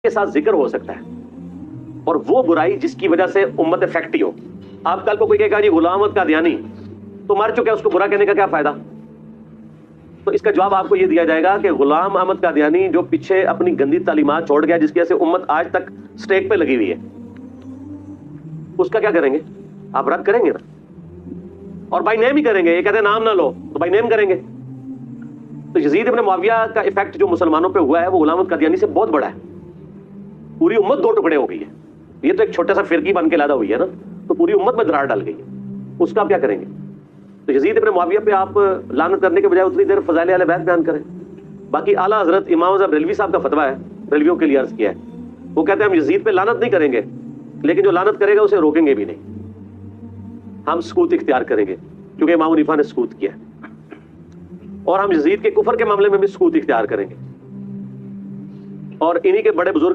के साथ जिक्र हो सकता है, और वो बुराई जिसकी वजह से उम्मत इफेक्ट हो। आप कल को कोई कहेगा जी गुलाम अहमद कादियानी तो मर चुके, उसको बुरा कहने का क्या फायदा? तो इसका जवाब आपको यह दिया जाएगा कि गुलाम अहमद कादियानी जो पीछे अपनी गंदी तालीमात छोड़ गया, जिसकी वजह से उम्मत आज तक स्टेक पे लगी हुई है, उसका क्या करेंगे? आप रद्द करेंगे ना, और बाई नेम ही करेंगे। ये कहते हैं नाम ना लो, तो बाई नेम करेंगे। तो यजीद इब्न मुआविया का इफेक्ट जो मुसलमानों पे हुआ है वो गुलाम अहमद कादियानी से बहुत बड़ा है। पूरी उम्मत दो टुकड़े हो गई है। ये तो एक छोटा सा फिरकी बन के लादा हुई है ना, तो पूरी उम्मत में दरार डाल गई है। उसका आप क्या करेंगे? तो यजीद इब्न मुआविया पे आप लानत करने के बजाय उतनी देर फज़ाइल अहले बैत बयान करें। बाकी आला हजरत इमाम ज़ब रिलवी साहब का फतवा है, रिलवियों के लिए अर्ज किया है, वो कहते हैं हम यजीद पे लानत नहीं करेंगे, लेकिन जो लानत करेगा उसे रोकेंगे भी नहीं, हम सकूत इख्तियार करेंगे, क्योंकि इमाम हनीफा ने सकूत किया, और हम यजीद के कुफर के मामले में भी सकूत इख्तियार करेंगे। और इन्हीं के बड़े बुजुर्ग